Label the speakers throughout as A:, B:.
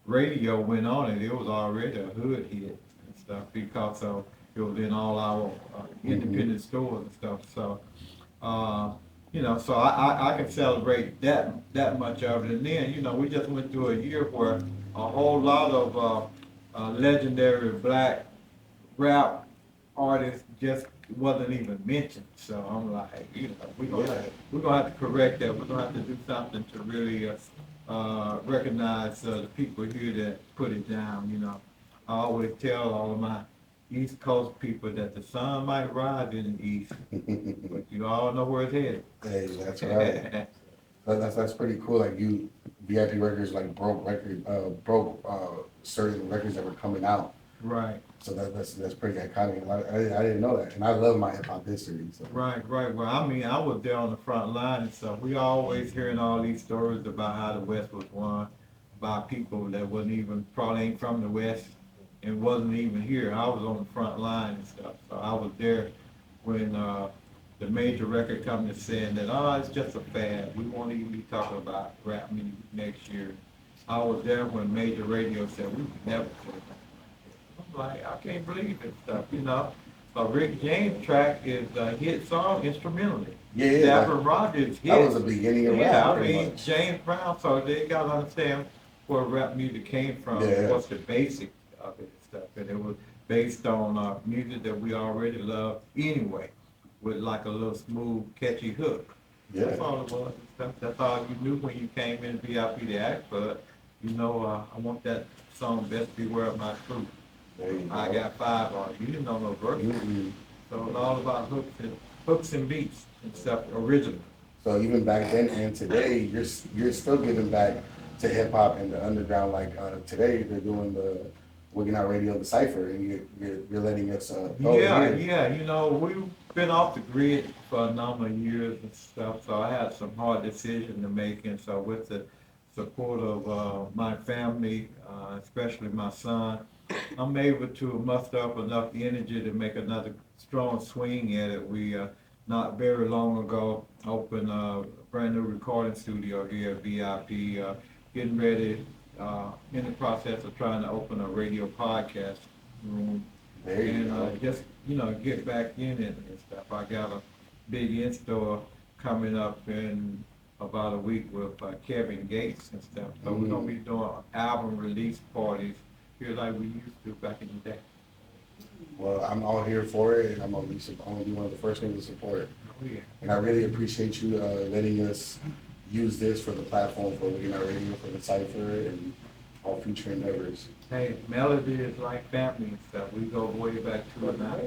A: radio went on it, it was already a hood hit and stuff because of it was in all our independent stores and stuff. So, uh, so I can celebrate that much of it. And then, we just went through a year where a whole lot of legendary black rap artists just wasn't even mentioned. So I'm like, we're gonna have to correct that. We're gonna have to do something to really recognize the people here that put it down. I always tell all of my East Coast people that the sun might rise in the east, but you all know where it's headed.
B: Hey, that's right. That's pretty cool. Like you, VIP records like broke certain records that were coming out.
A: Right.
B: So that's pretty iconic. I didn't know that, and I love my hip hop history. So.
A: Right. Well, I mean, I was there on the front line and stuff. We always hearing all these stories about how the West was won by people that wasn't even probably ain't from the West and wasn't even here. I was on the front line and stuff, so I was there when the major record company saying that, it's just a fad. We won't even be talking about rap music next year. I was there when major radio said we would never say that. I'm like, I can't believe this stuff. Rick James track is a hit song instrumentally.
B: Yeah.
A: Dapper Rogers hit.
B: That was the beginning of rap.
A: Yeah, I mean, James Brown, so they got to understand where rap music came from, what's the basic of it and stuff. And it was based on music that we already loved anyway, with like a little smooth, catchy hook.
B: Yeah.
A: That's all it was and stuff. That's all you knew when you came in VIP to act for it. I want that song, Best Beware of My Truth. I got 5 on it. You didn't know no verse.
B: Mm-hmm.
A: So it's all about hooks and beats and stuff original.
B: So even back then and today, you're still giving back to hip hop and the underground. Like today, they're doing the Wigging Out Radio, the Cipher, and you're letting us.
A: Yeah. We've been off the grid for a number of years and stuff. So I had some hard decisions to make, and so with the support of my family, especially my son, I'm able to muster up enough energy to make another strong swing at it. We not very long ago opened a brand new recording studio here at VIP, getting ready, in the process of trying to open a radio podcast room. Just, get back in it and stuff. I got a big in-store coming up in about a week with Kevin Gates and stuff. So we're going to be doing album release parties here like we used to back in the day.
B: Well, I'm all here for it, and I'm gonna be one of the first things to support it.
A: Oh, yeah.
B: And I really appreciate you letting us use this for the platform for Wigging Out Radio, for the Cipher, and all future endeavors.
A: Hey, Melody is like family and stuff. We go way back to it now.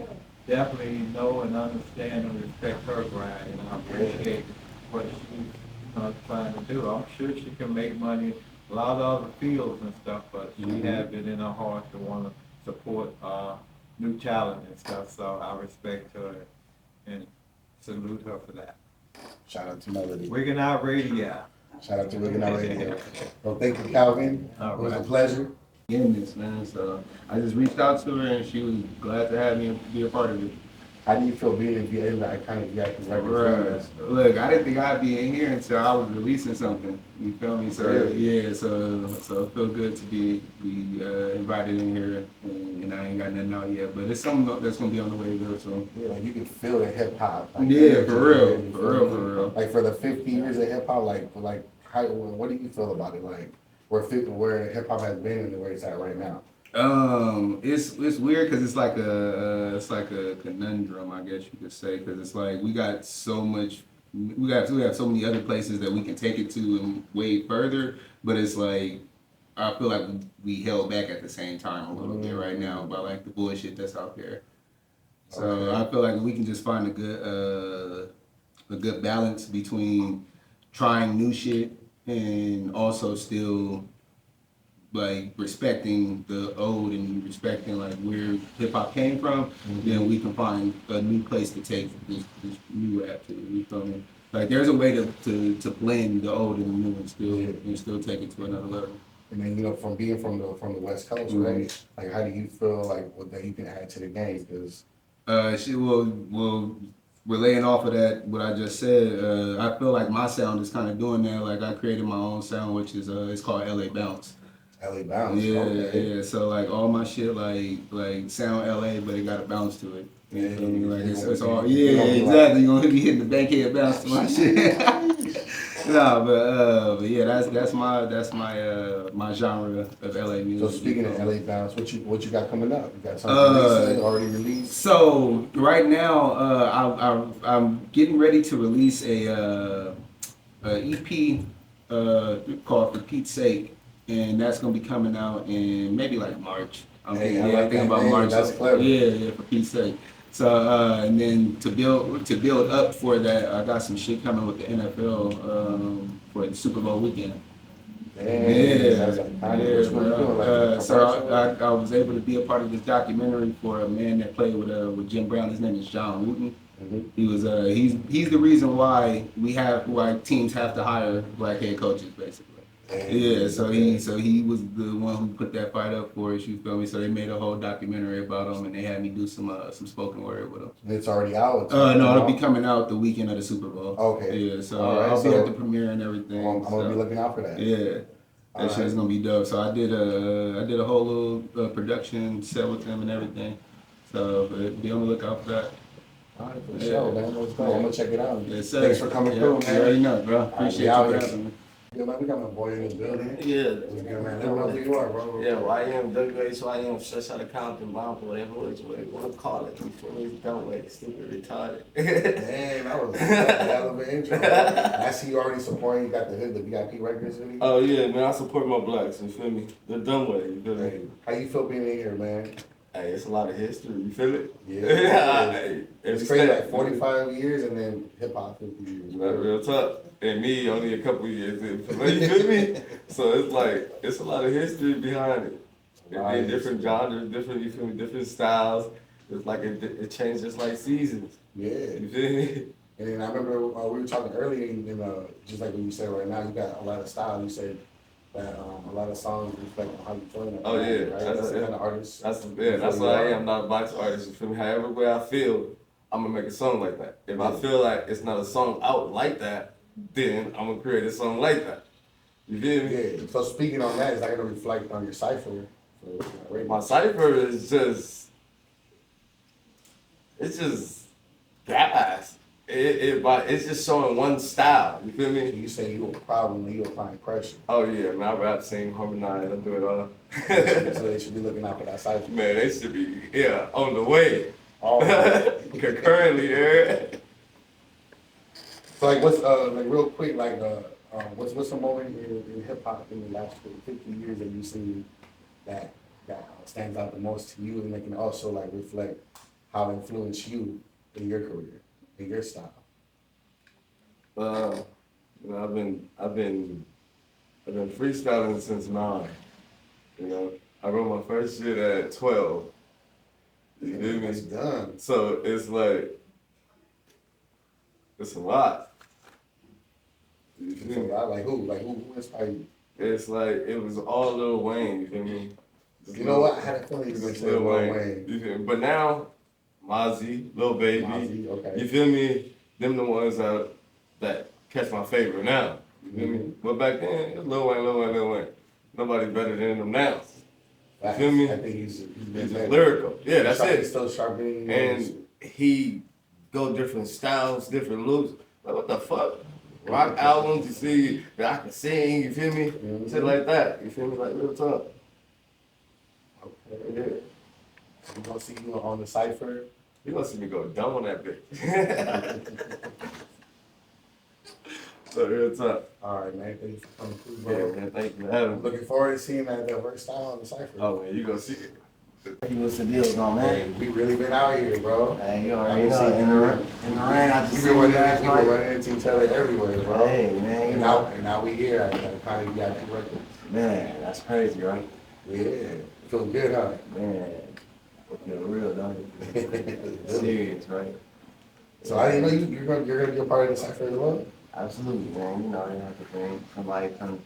A: Definitely know and understand and respect her grind, and I appreciate what she's trying to do. I'm sure she can make money a lot of other fields and stuff, but she has it in her heart to want to support new talent and stuff. So I respect her and salute her for that.
B: Shout out to Melody.
A: Wigging Out Radio.
B: Shout out to Wigging Out Radio. Well, thank you, Calvin. It was a pleasure.
C: In this, man. So I just reached out to her and she was glad to have me be a part of it.
B: How do you feel being in VA, like kind of VIP records?
C: Look, I didn't think I'd be in here until I was releasing something. You feel me? So
B: really?
C: so it felt good to be invited in here, and I ain't got nothing out yet, but it's something that's gonna be on the way real soon.
B: Yeah, like you can feel the hip hop. Like,
C: yeah, for real. Like
B: for the 50 years of hip hop, like how, what do you feel about it? Like where hip hop has been and where it's at right now.
C: It's weird because it's like a conundrum, I guess you could say, because it's like we have so many other places that we can take it to and way further, but it's like I feel like we held back at the same time a little bit right now by like the bullshit that's out there. So I feel like we can just find a good balance between trying new shit and also still like respecting the old and respecting like where hip hop came from, then we can find a new place to take this new rap to. You feel me? Like there's a way to blend the old and the new and still take it to another level.
B: And then from being from the West Coast, right? Like how do you feel like that you can add to the game? Because
C: relaying off of that, what I just said, I feel like my sound is kind of doing that. Like I created my own sound, which is it's called LA Bounce.
B: LA bounce.
C: Yeah,
B: Okay.
C: yeah. So like all my shit like sound LA, but it got a bounce to it. You feel me? Like it's all yeah, exactly. You gonna be hitting the bankhead bounce to my shit. No, but yeah, my genre of LA music.
B: So speaking of LA bounce, what you got coming up? You got something recent, already released?
C: So right now, I'm getting ready to release a EP called For Pete's Sake, and that's gonna be coming out in maybe like March. I'm
B: Hey,
C: thinking,
B: I like
C: thinking
B: that
C: about
B: name.
C: March.
B: That's clever.
C: Yeah, For Pete's Sake. So and then to build up for that, I got some shit coming with the NFL for the Super Bowl weekend.
B: Damn, that's iconic. Which one you doing? Like a
C: So
B: commercial?
C: I was able to be a part of this documentary for a man that played with Jim Brown. His name is John Wooten.
B: Mhm.
C: He was he's the reason why why teams have to hire black head coaches basically.
B: Damn,
C: Yeah, so
B: okay.
C: he was the one who put that fight up for us. You feel me? So they made a whole documentary about him, and they had me do some spoken word with him.
B: It's already out.
C: No, it'll be coming out the weekend of the Super Bowl.
B: Okay.
C: Yeah, so
B: All right,
C: I'll be
B: so
C: at the premiere and everything.
B: I'm gonna be looking out for that.
C: Yeah. That shit's
B: Alright.
C: gonna be dope. So I did a whole little production set with them and everything. So be on the lookout for that.
B: All right, for sure, man. Let's go. I'm gonna check it out.
C: Yes, sir.
B: Thanks for coming through,
C: You
B: man.
C: already know, bro. Appreciate
B: out
C: you for
B: here.
C: having me.
B: Yeah, man, we got my boy in the building.
D: Yeah.
B: What's good, man? Let me know who you are, bro.
D: Yeah, YM, WHYM, fresh out of Compton, Mount, whatever you want to call it. You feel me? Don't wait, stupid, retarded.
B: Damn, that was a hell of an intro. I see you already supporting. You got the hood, the VIP records with you.
D: Oh, yeah, man, I support my blacks, you feel me? The dumb way, you feel me?
B: Hey, how you feel being in here, man?
D: Hey, it's a lot of history, you feel it?
B: Yeah.
D: Hey,
B: It's crazy, like 45 years and then hip hop 50 years.
D: Not real tough. And me, only a couple years in. You feel me? So it's like, it's a lot of history behind it. And then different genres, different, you feel me, different styles. It's like it changes like seasons.
B: Yeah.
D: You feel me?
B: And then I remember we were talking earlier, and just like what you said right now, you got a lot of style. You said that a lot of songs reflect on how you feeling.
D: Oh, yeah.
B: Right? That's the kind of artist.
D: That's what I am. I'm not a box artist. You feel me? However way I feel, I'm gonna make a song like that. If I feel like it's not a song out like that, then I'm gonna create a song like that. You feel me?
B: Yeah. So speaking on that, is that gonna reflect on your cipher?
D: My cipher is just, it's just gas. It's just showing one style. You feel me?
B: You say you a problem, and you applying pressure.
D: Oh yeah, man. I rap, sing, harmonize. I do it all.
B: So they should be looking out for that cipher.
D: Man, they should be on the way.
B: All right.
D: Concurrently, there.
B: So like, what's like real quick, like what's the moment in hip hop in the last 50 years that you see that stands out the most to you, and that can also like reflect how it influenced you in your career, in your style?
D: You know, I've been freestyling since 9. You know, I wrote my first shit at 12. You feel me?
B: It's done.
D: So it's like, it's a lot. You
B: It's a
D: feel me?
B: lot. Like who inspired you?
D: It's like, it was all Lil Wayne, you feel me? Just
B: You know what? I had a feeling you were gonna say Lil Wayne.
D: You feel me? But now, Mozzie, Lil Baby,
B: Mozzie, okay.
D: you feel me? Them the ones that catch my favor now. You feel me? But back then, it was Lil Wayne. Nobody better than him now. You feel me?
B: I think he's been
D: He's
B: better.
D: lyrical. Yeah, that's
B: He's
D: it.
B: still sharpening.
D: And he go different styles, different loops. Like, what the fuck? Rock albums, you see that I can sing, you feel me? Shit like that. You feel me? Like real talk.
B: Okay.
D: Yeah.
B: So we gonna see you on the cipher.
D: You gonna see me go dumb on that bitch. So real talk.
B: All right, man. Thank you for coming through,
D: Yeah,
B: bro.
D: man, thank you for having me.
B: Looking forward to seeing that work style on the cipher.
D: Oh man, you gonna see it.
E: What's the deal going,
B: Hey,
E: man?
B: we really been out here, bro.
E: Hey, you
B: I
E: already
B: can
E: know.
B: see
E: In the rain, I just
B: We
E: see
B: been
E: you
B: running,
E: last
B: we been
E: night.
B: running into each other everywhere, bro.
E: Hey, man, you
B: And
E: know.
B: now we here at kind of VIP records.
E: Man, that's crazy, right?
B: Yeah, feel good, huh?
E: Man, you're real, don't you? Serious, right?
B: So I didn't know you're gonna be a part of the cipher as well.
E: Absolutely, man. You know, you have to bring somebody from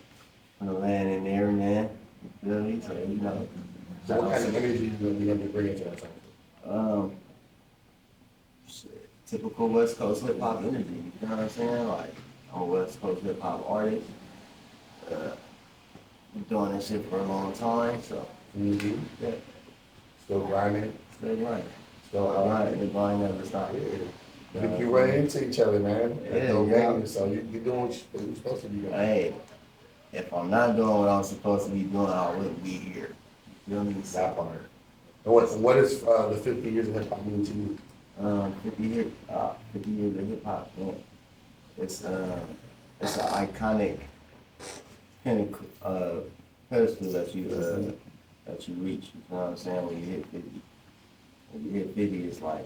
E: the land in there, man. You feel me? So, you know.
B: So what kind of energy you gonna be bringing to that cipher?
E: Shit, typical West Coast hip hop energy. You know what I'm saying? Like, I'm a West Coast hip hop artist. been doing this shit for a long time, so
B: Mm-hmm.
E: yeah,
B: Still grinding.
E: still right.
B: Still
E: All right, the grind never stops.
B: Yeah. You run into each other, man.
E: Yeah,
B: No
E: yeah.
B: game, so you're doing what you're supposed to be doing.
E: Hey, if I'm not doing what I'm supposed to be doing, I wouldn't be here. You feel me?
B: That part. And what is the 50 years of hip hop mean to you?
E: 50 years of hip hop. Yeah. It's an iconic pedestal that you reach. You know what I'm saying? When you hit 50, when you hit 50, it's like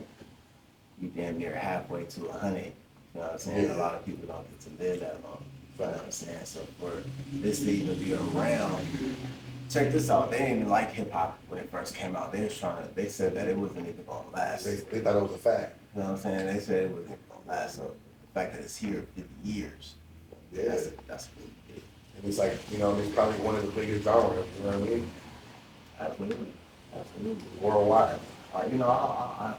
E: you damn near halfway to 100. You know what I'm saying?
B: Yeah.
E: A lot of people don't get to live that long. You know what I'm saying? So for this to even be around, check this out. They didn't even like hip hop when it first came out. They said that it wasn't even gonna last.
B: They thought it was a fact.
E: You know what I'm saying? They said it wasn't gonna last. So the fact that it's here 50 years,
B: Yeah.
E: that's really big.
B: And it's like, it's probably one of the biggest genres, you know what I mean?
E: Absolutely. Absolutely.
B: Worldwide.
E: I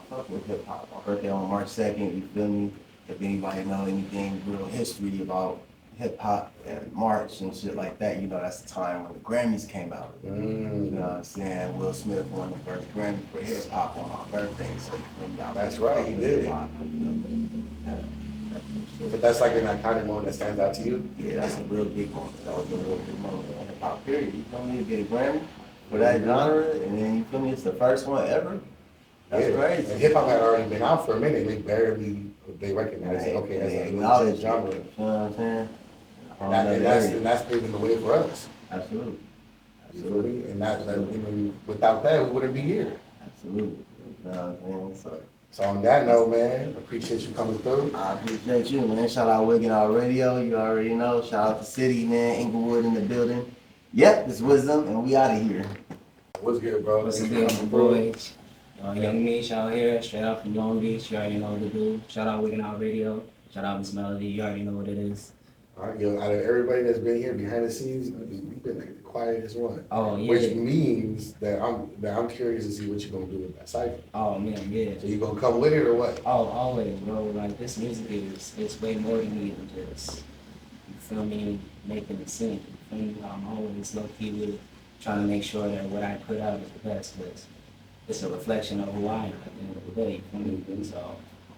E: fuck with hip hop. My birthday on March 2nd, you feel me? If anybody know anything real history about hip hop and March and shit like that, that's the time when the Grammys came out. You know what I'm saying? Will Smith won the first Grammy for hip hop on my birthday, so you feel me?
B: That's right, he did.
E: Hip-hop,
B: But that's like an iconic moment that stands out to you.
E: Yeah, that's a real big moment. That was a real big moment in hip hop period. You feel me? You get a Grammy for that genre, and then you feel me? It's the first one ever. That's crazy.
B: And hip hop had already been out for a minute. They recognized it. Okay, that's a
E: acknowledge
B: legit genre.
E: You know what I'm saying?
B: And that's paving the way for us.
E: Absolutely.
B: You feel me? And without that, we wouldn't be here.
E: Absolutely. You know what I'm saying?
B: So on that note, man, appreciate you coming through.
E: I appreciate you, man. Shout out Wigan Out Radio. You already know. Shout out the city, man. Inglewood in the building. Yep, it's Wisdom, and we out of here.
B: What's good, bro?
F: What's the deal, my boys? Young Meech out here, straight out from Long Beach. You already know what to do. Shout out Wigan Out Radio. Shout out Miss Melody. You already know what it is.
B: All right, out of everybody that's been here behind the scenes, you've been like the quietest one.
F: Oh, yeah.
B: Which means that I'm curious to see what you're gonna do with that cipher.
F: Oh, man, yeah.
B: So you gonna come with it or what?
F: Oh, always, bro. Like, this music it's way more than me than just, you feel me, making it sing. You feel me? I'm always low-key with it, trying to make sure that what I put out is the best, because it's a reflection of who I am at the end of the day. You feel me? And so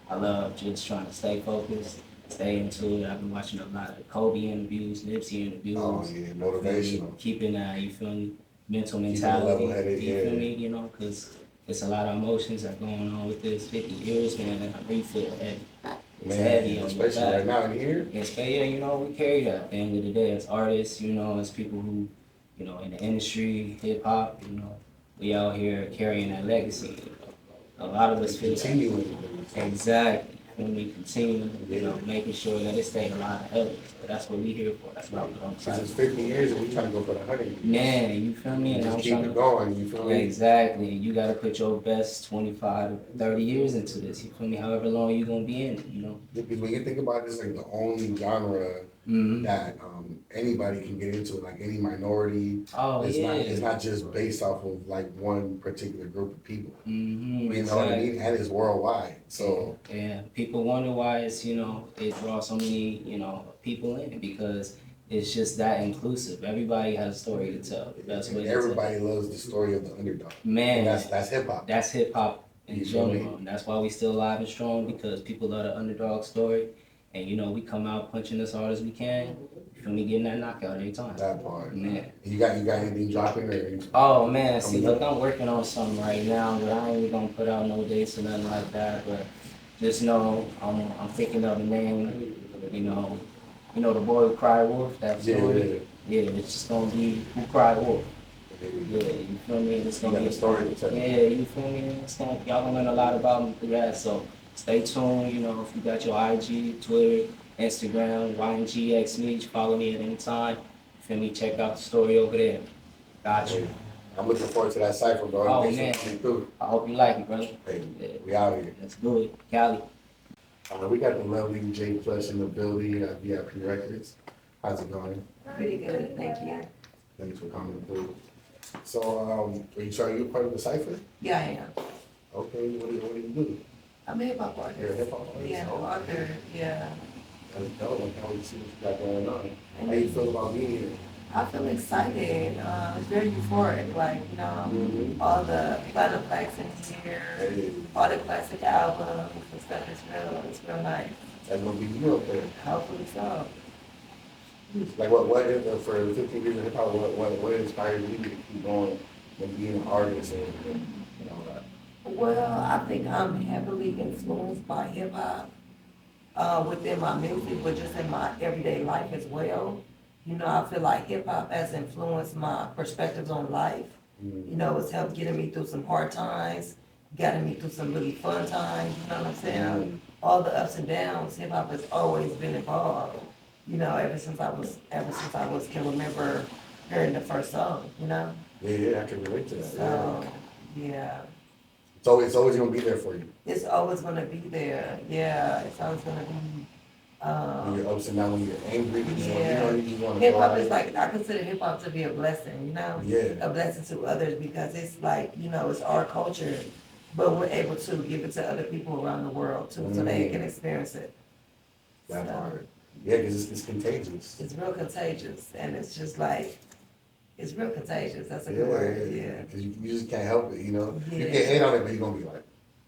F: I love just trying to stay focused, stay into it. I've been watching a lot of Kobe interviews, Nipsey interviews.
B: Oh yeah, motivational.
F: Keeping that, you feel me, mental
B: Keeping
F: mentality,
B: level-headed,
F: you feel
B: yeah.
F: me, because it's a lot of emotions that are going on with this 50 years, man, and I really feel heavy. It's heavy on your
B: especially
F: back.
B: right now in here.
F: Yes, but yeah, we carry that at the end of the day as artists, as people who, in the industry, hip hop, we out here carrying that legacy. A lot of us feel that.
B: Continuing.
F: Exactly. When we continue, making sure that it stays alive and healthy. So that's what we here for. That's what we're on
B: Since it's 50 years and we trying to go for the 100.
F: Man, you feel me? And
B: Just
F: I'm
B: keep
F: trying
B: it
F: to
B: going, you feel me?
F: exactly. You gotta put your best 25, 30 years into this. You feel me? However long you gonna be in it,
B: Because when you think about it, it's like the only genre
F: Mm-hmm.
B: that anybody can get into, like any minority.
F: Oh yeah.
B: It's not just based off of like one particular group of people.
F: Mm-hmm.
B: You know what I mean? And it's worldwide. So
F: Yeah, people wonder why it's, it draws so many, people in because it's just that inclusive. Everybody has a story to tell. That's what
B: everybody loves the story of the underdog.
F: Man,
B: And that's hip hop.
F: that's hip hop in
B: You feel me?
F: general. And that's why we still alive and strong because people love the underdog story. And we come out punching as hard as we can. You feel me? Getting that knockout every time.
B: That part.
F: Man.
B: You got anything dropping or?
F: Oh man, see,
B: Coming
F: look, I'm working on something right now, but I ain't gonna put out no dates or nothing like that. But just know I'm thinking of the name. The boy who cried wolf. That story. Yeah, it's just gonna be who cried wolf. Yeah, you feel me? It's
B: You
F: gonna
B: got
F: be
B: a story to tell.
F: Yeah, you feel me? Y'all gonna learn a lot about me through that. So stay tuned. If you got your IG, Twitter, Instagram, YNGX follow me at any time. You feel me? Check out the story over there. Got you.
B: I'm looking forward to that cipher, bro.
F: Oh,
B: Thanks
F: man.
B: for coming through.
F: I hope you like it, brother.
B: Hey,
F: Yeah.
B: we out here.
F: Let's do it. Cali.
B: We got the lovely J Plush in the building at VIP Records. How's it going?
G: Pretty good, thank you.
B: Thanks for coming through. So, are you part of the cipher?
G: Yeah, I am.
B: Okay, what do you do?
G: I'm a hip hop
B: You're a
G: artist.
B: hip hop artist?
G: Yeah,
B: Okay.
G: author, yeah.
B: That's dope. I can't wait to see what you got going on. How you feel about being here?
G: I feel excited. It's very euphoric. Like, all the platinum plaques in here,
B: Hey,
G: all the classic albums and stuff. It's real nice.
B: that's gonna be you up there.
G: Hopefully so.
B: Like what is for 15 years of hip hop? What inspired you to keep going and being an artist and all that?
G: Well, I think I'm heavily influenced by hip hop within my music, but just in my everyday life as well. I feel like hip hop has influenced my perspectives on life. It's helped getting me through some hard times, getting me through some really fun times, you know what I'm saying? All the ups and downs, hip hop has always been involved. Ever since I was can remember hearing the first song.
B: Yeah, I can relate to that.
G: So, yeah.
B: It's always gonna be there for you.
G: It's always gonna be there. Yeah, it's always gonna be.
B: When you're ups and downs, when you're angry,
G: Yeah.
B: you just want to
G: Hip
B: go
G: hop
B: out.
G: is like, I consider hip hop to be a blessing,
B: Yeah.
G: a blessing to others because it's like, it's our culture, but we're able to give it to other people around the world too, so they can experience it.
B: That
G: So,
B: part. Yeah, because it's contagious.
G: it's real contagious, and it's just like, it's real contagious. That's a good word. Yeah.
B: Because you just can't help it, You
G: Yeah.
B: can't hate on it, but you're gonna be like,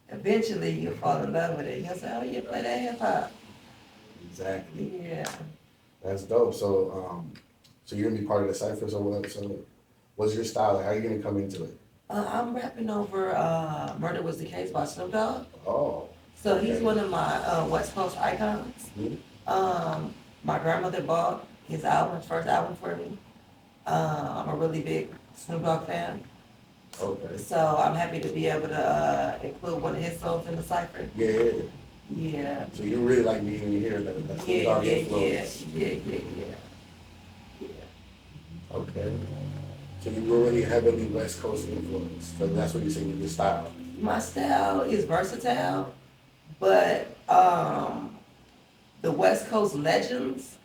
G: Eventually, you fall in love with it. You'll say, "Oh, you play that hip hop."
B: exactly.
G: Yeah.
B: That's dope. So you're gonna be part of the cipher. So what's your style? Like, how are you gonna come into it?
G: I'm rapping over "Murder Was the Case" by Snoop Dogg.
B: Oh,
G: So he's
B: okay.
G: one of my West Coast icons.
B: Mhm.
G: My grandmother bought his first album for me. I'm a really big Snoop Dogg fan.
B: Okay.
G: So I'm happy to be able to include one of his songs in the cipher.
B: Yeah.
G: Yeah.
B: So you really like being here, that's
G: Yeah,
B: Dog
G: yeah, yeah,
B: influence.
G: yeah.
B: Okay. So you were really heavily West Coast influence. So that's what you say with your style.
G: My style is versatile, but the West Coast legends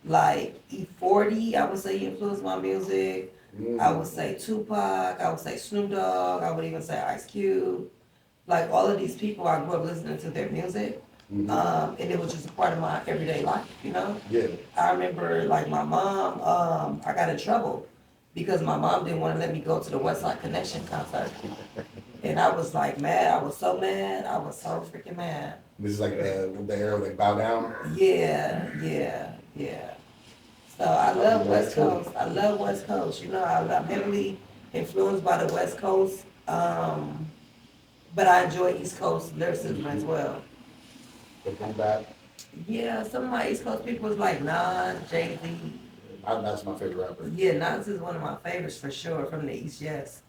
G: like E40, I would say influenced my music. I would say Tupac, I would say Snoop Dogg, I would even say Ice Cube. Like all of these people, I grew up listening to their music, and it was just a part of my everyday life.
B: Yeah.
G: I remember like my mom, I got in trouble because my mom didn't want to let me go to the West Side Connection concert. And I was like mad, I was so mad, I was so freaking mad.
B: This is like the era of like Bow Down.
G: Yeah. So I love West Coast. I love West Coast. I'm heavily influenced by the West Coast. But I enjoy East Coast lyricism as well.
B: The boom bap.
G: Yeah, some of my East Coast people is like Nas, Jay-Z.
B: That's my favorite rapper.
G: Yeah, Nas is one of my favorites for sure from the East, yes.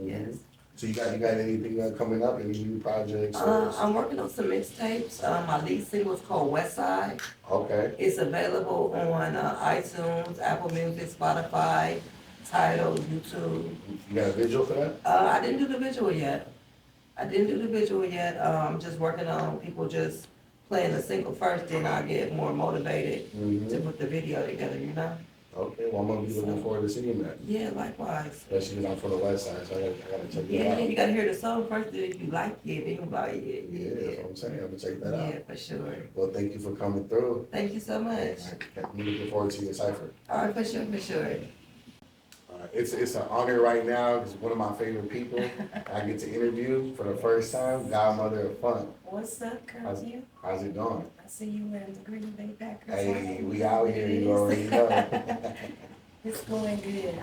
G: Yes.
B: So you got anything coming up? Any new projects?
G: I'm working on some mixtapes. My lead single is called West Side.
B: Okay.
G: It's available on iTunes, Apple Music, Spotify, Tidal, YouTube.
B: You got a visual for that?
G: I didn't do the visual yet. I'm just working on people just playing the single first, then I get more motivated to put the video together.
B: Okay, well, I'm gonna be looking forward to seeing that.
G: Yeah, likewise.
B: Especially because I'm from the West Side, so I gotta check it
G: Yeah,
B: out.
G: you gotta hear the song first, then if you like it, then you like it.
B: Yeah, that's what I'm saying. I'm gonna check that out.
G: Yeah, for sure.
B: Well, thank you for coming through.
G: Thank you so much.
B: I'm looking forward to your cipher.
G: All right, for sure.
B: It's an honor right now because one of my favorite people I get to interview for the first time, Godmother of Fun.
H: What's up, curfew?
B: How's it going?
H: I see you in the Green Bay Packers.
B: Hey, we out here, you already know.
H: It's going good.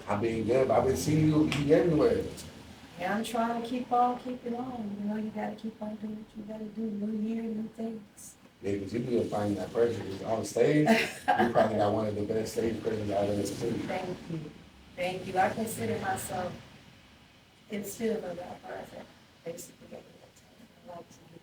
B: I've been good. I've been seeing you be everywhere.
H: I'm trying to keep on keeping on. You gotta keep on doing what you gotta do. New year, new things.
B: Yeah, because you be applying that pressure. 'Cause on stage, you probably got one of the best stage presence I've ever seen.
H: Thank you. I consider myself still a rapper. Basically, I like to get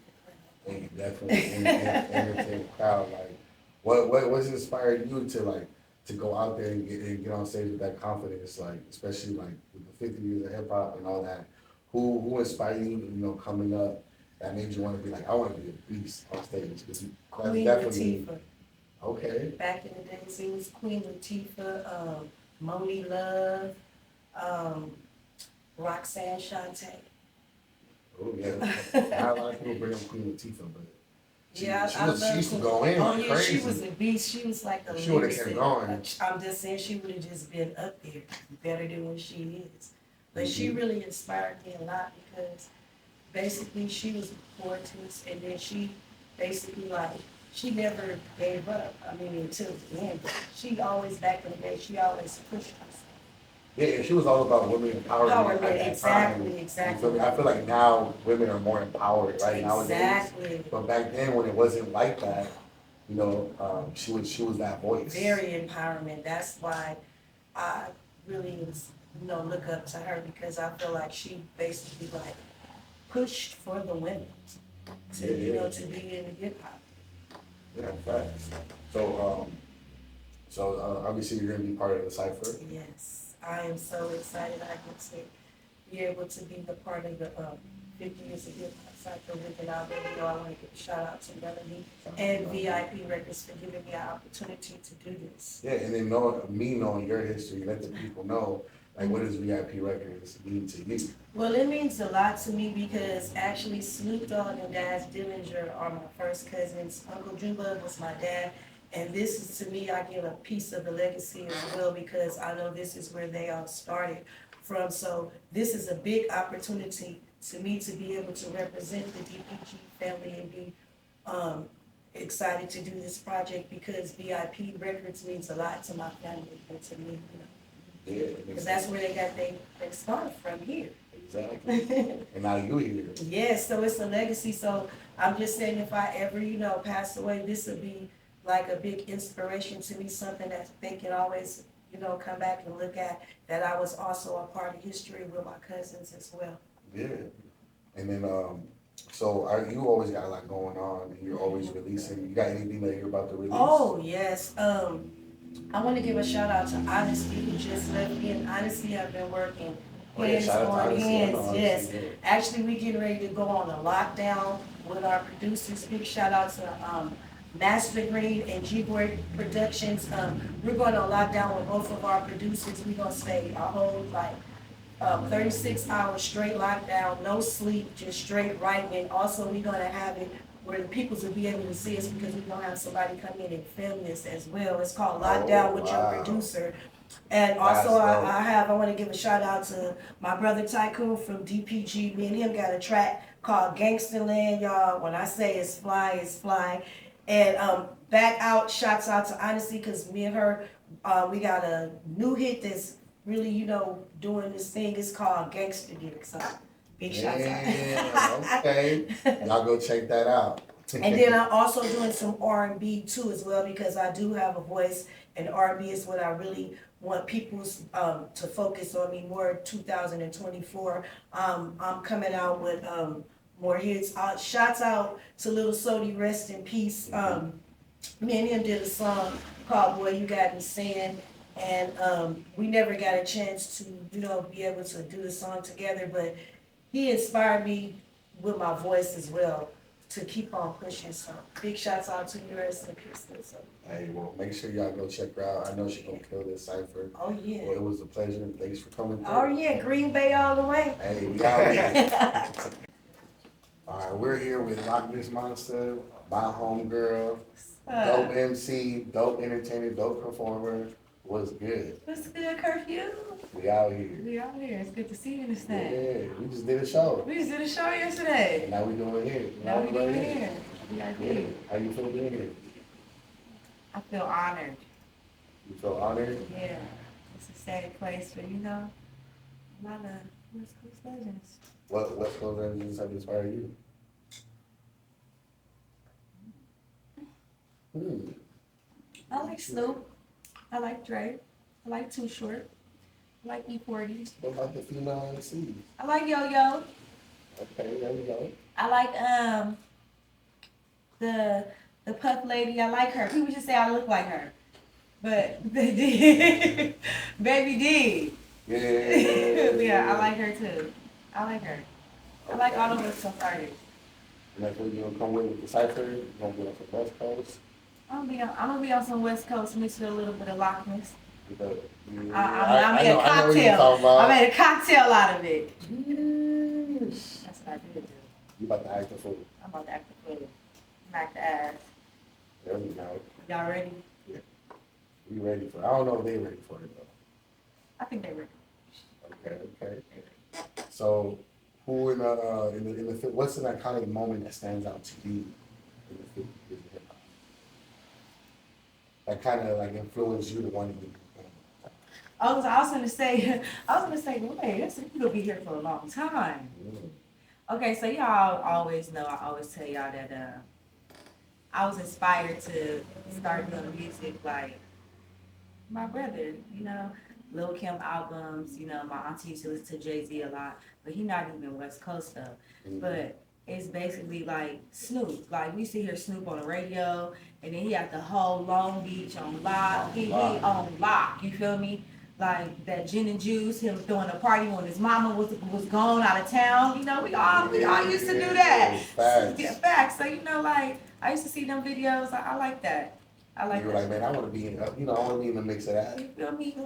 H: the
B: And you definitely entertain the crowd. Like, what's inspired you to go out there and get on stage with that confidence? Like, especially like with the 50 years of hip hop and all that. Who inspired you? Coming up, that made you want to be like, I want to be a beast on stage. Because
H: Queen
B: definitely
H: Latifah.
B: okay.
H: Back in the days, it was Queen Latifah, Moni Love, Roxanne Shante.
B: Oh yeah. Not a lot of people bring up Queen Latifah, but
G: Yeah,
B: She
G: I
B: was, she
G: love
B: used to
G: her.
B: go in
G: Oh,
B: like
G: yeah, she was
B: crazy.
G: a beast. She was like a
B: She would've kept
G: lyricist.
B: going.
G: I'm just saying she would have just been up there, better than what she is. But she
B: Mhm.
G: really inspired me a lot because basically she was a poetess and then she basically like, she never gave up. I mean, until the end. She always, back in the day, she always pushed herself.
B: Yeah, and she was all about women empowerment
G: Empowerment,
B: at that
G: exactly,
B: time.
G: exactly.
B: You feel me? I feel like now women are more empowered, right, nowadays.
G: Exactly.
B: But back then, when it wasn't like that, you know, she was that voice.
G: Very empowerment. That's why I really, look up to her because I feel like she basically like pushed for the women to, to be in hip hop.
B: Yeah, facts. So obviously you're gonna be part of the cipher.
G: Yes, I am so excited. I get to be able to be the part of the 50 years of hip hop cycle with it out there. I want to give a shout out to Melanie and VIP Records for giving me an opportunity to do this.
B: Yeah, and then knowing your history, let the people know, like, what does VIP Records mean to you?
G: Well, it means a lot to me because actually Snoop Dogg and Daz Dillinger are my first cousins. Uncle Junebug was my dad. And this is, to me, I give a piece of the legacy as well because I know this is where they all started from. So this is a big opportunity to me to be able to represent the DPG family and be excited to do this project because VIP Records means a lot to my family and to me,
B: Yeah,
G: because that's where they got their start from here.
B: exactly. And now you here.
G: Yes, so it's a legacy. So I'm just saying if I ever, pass away, this would be like a big inspiration to me, something that they can always, come back and look at, that I was also a part of history with my cousins as well.
B: Yeah. And then, so you always got a lot going on, and you're always releasing. You got anything that you're about to release?
G: Oh, yes. I want to give a shout out to Honesty who just left me. And Honesty, I've been working hands
B: shout out to
G: on
B: Honesty. I know
G: hands.
B: Honesty,
G: Yes.
B: yeah.
G: Actually, we getting ready to go on a lockdown with our producers. Big shout out to Master Green and G-Boy Productions. We're going on lockdown with both of our producers. We're going to stay a whole 36 hours straight lockdown, no sleep, just straight writing. And also we're going to have it where the peoples will be able to see us because we're going to have somebody come in and film this as well. It's called Lockdown with Your Producer. And also I want to give a shout out to my brother Tycoon from DPG. Me and him got a track called Gangsta Land, y'all. When I say it's fly, it's fly. And back out, shouts out to Honesty, because me and her, we got a new hit that's really, doing this thing. It's called Gangsta Dick. So big shouts out.
B: Yeah, okay. Y'all go check that out.
G: And then I'm also doing some R&B too as well because I do have a voice, and R&B is what I really want people to focus on me more. 2024, I'm coming out with more hits. Shouts out to Little Sody, rest in peace. Me and him did a song called Boy You Got Me Saying, and we never got a chance to be able to do the song together, but he inspired me with my voice as well to keep on pushing. So big shouts out to you, rest in peace. So.
B: Hey, well, make sure y'all go check her out. I know she's gonna kill this cipher.
G: Oh yeah.
B: Well, it was a pleasure. Thanks for coming through.
G: Oh yeah, Green Bay all the way.
B: Hey, we out here. All right, we're here with Loch Ness Monster, my homegirl, dope MC, dope entertainer, dope performer. What's good?
I: What's good, Curfew?
B: We out here.
I: We out here. It's good to see you this
B: Yeah,
I: day.
B: we just did a show.
I: We just did a show yesterday.
B: And now we doing here.
I: Now we doing here.
B: Yeah.
I: VIP.
B: How you feel being here?
I: I feel honored.
B: You feel honored?
I: Yeah. It's a safe place for, a lot of West Coast legends.
B: What West Coast legends have inspired you?
I: I like Snoop. I like Drake. I like Too Short. I like E40.
B: What about the female MCs?
I: I like Yo-Yo.
B: Okay, there we go.
I: I like the Puff Lady. I like her. People just say I look like her. But they did. Baby did.
B: Yeah.
I: Yeah, I like her too. I like her. I like all of us so artists.
B: And that's what you're gonna come with the cipher. You're gonna be on the West Coast.
I: I'm gonna be on some West Coast mixed with a little bit of Loch Ness.
B: I
I: I made a
B: know what you're
I: cocktail.
B: talking about.
I: I made a cocktail out of it.
B: Yes.
I: That's what I did do.
B: You about to act the fool.
I: I'm about to act the fool. smack the ass.
B: There we go.
I: Y'all ready?
B: We ready for it. I don't know if they ready for it though.
I: I think they ready.
B: Okay. So, who in the what's an iconic moment that stands out to you in the 50 years of hip hop? That kind of like influenced you to want to be.
I: I was gonna say, wait, this you gonna be here for a long time. Okay, so y'all always know, I always tell y'all that I was inspired to start doing music like my brother, Lil Kim albums, my auntie used to listen to Jay-Z a lot, but he not even West Coast though. But it's basically like Snoop. Like we used to hear Snoop on the radio, and then he had the whole Long Beach on lock. He on lock, you feel me? Like that gin and juice, him throwing a party when his mama was gone out of town. We all used to do that.
B: Facts.
I: Yeah, facts. So like I used to see them videos. I like that. I like
B: You were
I: that.
B: like, man, I want to be in, I want to be in the mix of that.
I: You feel me?
B: You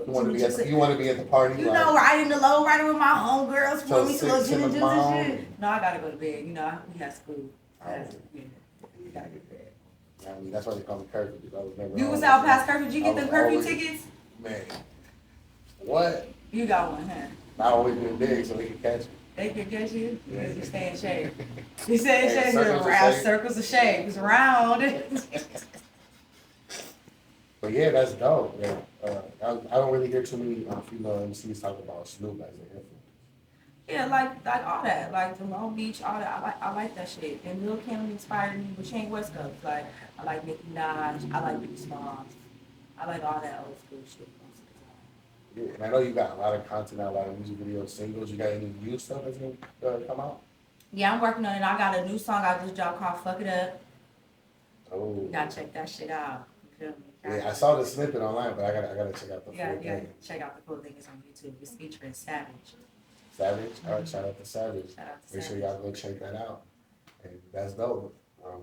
B: want to be at the party.
I: Riding the low rider with my homegirls, feel me,
B: till
I: to gin and
B: 6 in the
I: juice and
B: morning.
I: shit. No, I gotta go to bed. We had school. Yeah, you gotta get to bed.
B: I mean, that's why they call me curfew. Because I was never.
I: You was out past curfew. Did you get
B: I
I: them
B: was
I: curfew
B: always-
I: tickets?
B: Man, what?
I: You got one, huh?
B: I always been big, so they can catch me.
I: They could get you because you stay in shape. You stay in
B: Hey,
I: shape.
B: circles of
I: Around
B: shape.
I: circles of shape. It's round.
B: But yeah, that's dope. Yeah. I don't really hear too many female MCs talk about Snoop as an influence.
I: Yeah, like all that, like the Long Beach, all that. I like that shit. And Lil Kim inspired me, but she ain't West Coast. Like I like Nicki Minaj, I like Biggie Smalls, I like all that old school shit.
B: Yeah, and I know you got a lot of content out, a lot of music videos, singles. You got any new stuff that's gonna come out?
I: Yeah, I'm working on it. I got a new song I just dropped called "Fuck It Up."
B: Oh.
I: You gotta check that shit out. You feel me?
B: Yeah, I saw the snippet online, but I gotta check out the
I: Yeah,
B: full
I: yeah.
B: thing.
I: Check out the full thing. It's on YouTube. It's featuring Savage.
B: Savage. All right, shout out to Savage.
I: Shout out to
B: Make sure
I: Savage.
B: y'all go check that out. And that's dope.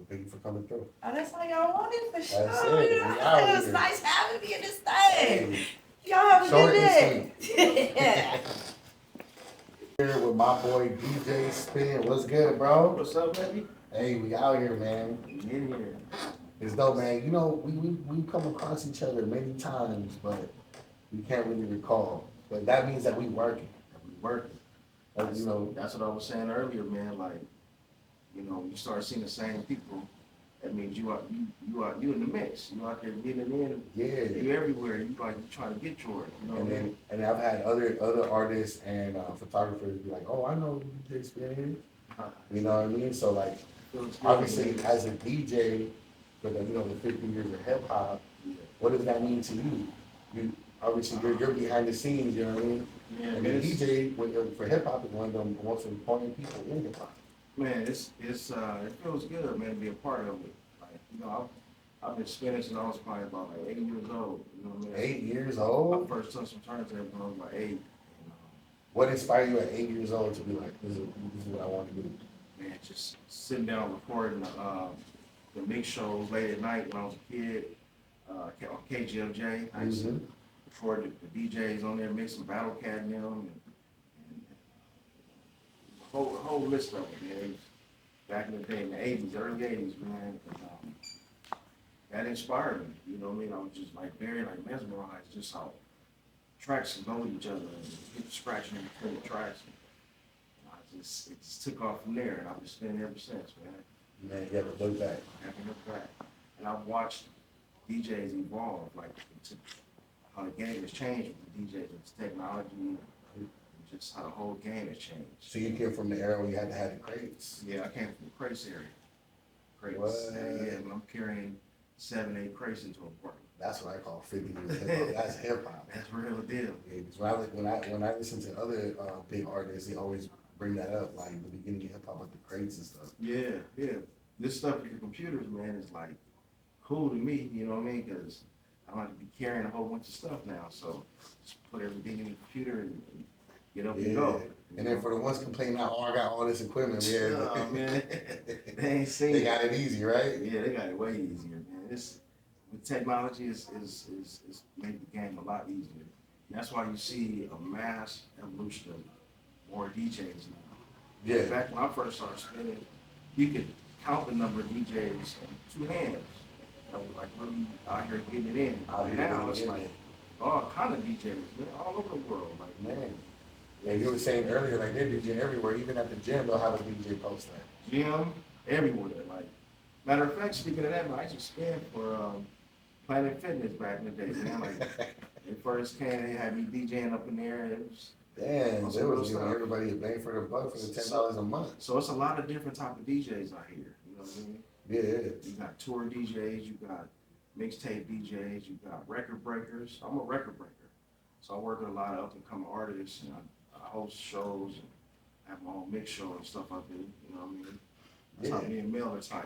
B: Thank you for coming through.
I: Oh, that's all y'all wanted for sure.
B: That's it. We out
I: It was
B: here.
I: nice having me in this thing.
B: Hey,
I: Y'all have a
B: short
I: good
B: and
I: day. Yeah.
B: here with my boy DJ Spin. What's good, bro?
E: What's up, baby?
B: Hey, we out here, man.
E: In here.
B: It's dope, man. We come across each other many times, but we can't really recall. But that means that we working.
E: We working.
B: Like,
E: That's what I was saying earlier, man. Like, you start seeing the same people. That means you in the mix. You out there getting it in.
B: yeah.
E: You everywhere. You trying to get yours.
B: And I've had other artists and photographers be like, oh, I know who DJ Spin is. You know what I mean? So like, obviously, as a DJ for the 50 years of hip hop, what does that mean to you? Obviously you're behind the scenes. You know what I mean?
E: Yeah,
B: And the DJ for hip hop is one of the most important people in hip hop.
E: Man, it feels good, man, to be a part of it. Like, I've been spinning since I was probably about like 8 years old. You know what I mean?
B: 8 years
E: I
B: old?
E: first touched some turntables when I was like 8.
B: What inspired you at 8 years old to be like, this is what I want to do?
E: Man, just sitting down recording the mix shows late at night when I was a kid on KGFJ. I used to record the DJs on there, mixing Battle Cat and them, and a whole list of them, man. Back in the day, in the 80s, early 80s, man. And, that inspired me, you know what I mean? I was just like very mesmerized just how tracks can go with each other and keep scratching in between the tracks. And it just took off from there, and I've been spinning ever since, man.
B: Man, you have to look back.
E: I haven't looked back. And I've watched DJs evolve, like to how the game has changed with the DJs, with technology, and just how the whole game has changed.
B: So you came from the era when you had to have the crates.
E: Yeah, I came from the crates area. Crates.
B: What?
E: Yeah, when I'm carrying 7, 8 crates into a party.
B: That's what I call 50 years of hip hop. That's hip hop.
E: That's real deal.
B: Yeah, 'cause when I listen to other big artists, they always bring that up, like the beginning of hip hop with the crates and stuff.
E: Yeah, yeah. This stuff with the computers, man, is like cool to me, you know what I mean? Because I don't have to be carrying a whole bunch of stuff now. So just put everything in the computer and get up and go.
B: And then for the ones complaining, oh, I got all this equipment, yeah.
E: Oh, man. They ain't seen
B: They got it easy, right?
E: Yeah, they got it way easier, man. With technology is made the game a lot easier. And that's why you see a mass evolution of more DJs now.
B: Yeah.
E: Back when I first started spinning, you could count the number of DJs in 2 hands. I was like really out here getting it in. Now it's like all kind of DJs, man, all over the world. Like,
B: Man. Yeah, you were saying earlier, like they're DJing everywhere, even at the gym, they'll have a DJ post there.
E: gym, everywhere. Like, matter of fact, speaking of that, man, I used to spin for Planet Fitness back in the day, man. Like, they first came, they had me DJing up in there. It was,
B: Damn, they was giving
E: stuff.
B: everybody a bang for their buck for the $10 a month.
E: So it's a lot of different type of DJs out here. You know what I mean?
B: Yeah, it is.
E: You got tour DJs, you got mixtape DJs, you got record breakers. I'm a record breaker. So I work with a lot of up and coming artists, and I host shows and have my own mix show and stuff I do. You know what I mean? That's how me and Mel are tight.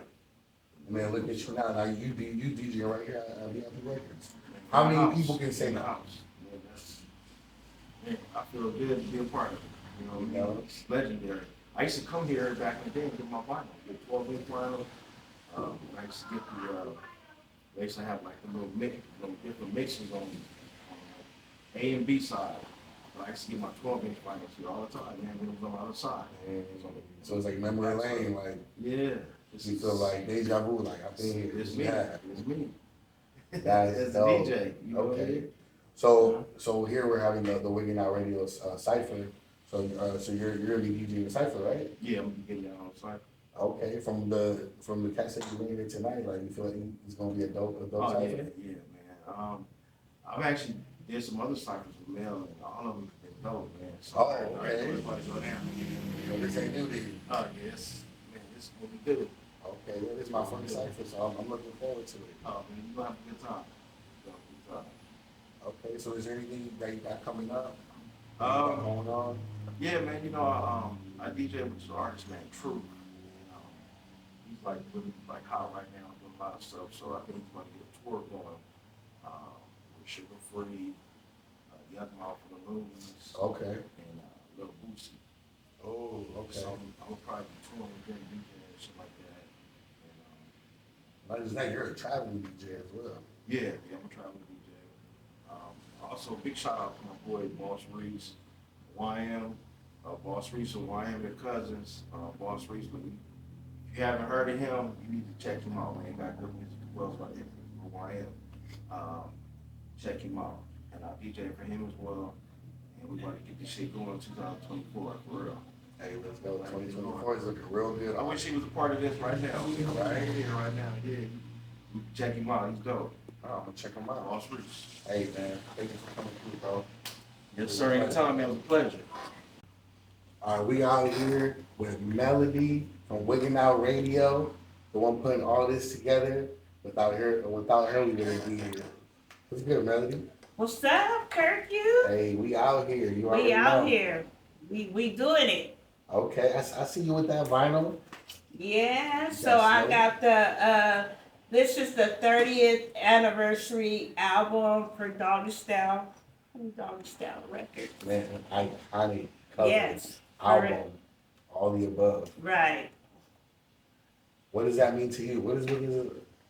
B: Man, look at you now. Now you DJ right here at VIP Records. How many people can say
E: in the
B: that?
E: house? Man, I feel good to be a part of it. You know what I mean? It's legendary. I used to come here back in the day and get my vinyl, get 12-inch vinyl. I used to get they used to have like the little different mixes on A and B side. But I used to get my 12-inch vinyls here all the time, man, when it was on the other side.
B: So it's like memory lane, like
E: Yeah.
B: you feel like deja vu, like I've been here.
E: It's me.
B: Yeah.
E: It's me.
B: That is
E: It's the
B: dope.
E: DJ. You know what I
B: Okay.
E: mean?
B: So here we're having the Wigging Out Radio cipher. So you're gonna be DJing the cipher, right?
E: Yeah, I'm gonna get y'all on site.
B: Okay. From the cast that you're bringing in tonight, like you feel like it's gonna be a dope
E: Oh yeah,
B: cipher.
E: yeah, man. I've actually did some other ciphers with Mel, and all of them is dope, man. So
B: Oh,
E: I encourage
B: okay.
E: everybody to go down.
B: So this ain't new to you.
E: Oh yes, man, this is what we do.
B: Okay, yeah, this is my first cipher, so I'm looking forward to it.
E: Oh man, you gonna have a good time. You gonna have a good time.
B: Okay, so is there anything that you got coming up?
E: Um,
B: Going on?
E: Yeah, man, you know, I DJ with this artist named True. He's like really like hot right now, doing a lot of stuff. So I think he's gonna get a tour going with Sugar Free, Young Mouth for the Loons,
B: Okay.
E: and Little Boosie.
B: Oh, okay.
E: So I'm probably touring with them, DJ and shit like that. And,
B: Not just that, you're a traveling DJ as well.
E: yeah, I'm a traveling DJ. Also, big shout out to my boy Boss Reese, YM. Boss Reese and YM, their cousins. Boss Reese, but if you haven't heard of him, you need to check him out, man. He got good music as well, so I did for YM. Check him out. And I DJ for him as well. And we're about to get this shit going in 2024, for real.
B: Hey, let's go. 2024 is looking real good.
E: I wish he was a part of this right now. Right here, right now. Yeah. You can check him out. He's dope.
B: Oh, I'm gonna check them out.
E: Boss Reese.
B: Hey, man, thank you for coming through, bro.
E: Yes, sir. Anytime, man. It was a pleasure.
B: All right, we out here with Melody from Wigging Out Radio, the one putting all this together. Without her, we wouldn't be here. What's good, Melody?
I: What's up, Kirk? You?
B: Hey, we out here. You already
I: We out
B: know.
I: here. We doing it.
B: Okay, I see you with that vinyl.
I: Yeah. So
B: Yes,
I: I
B: sir.
I: got the this is the 30th anniversary album for Doggy Style Records.
B: Man, iconic cover,
I: Yes.
B: album,
I: correct.
B: all the above.
I: Right.
B: What does that mean to you? What is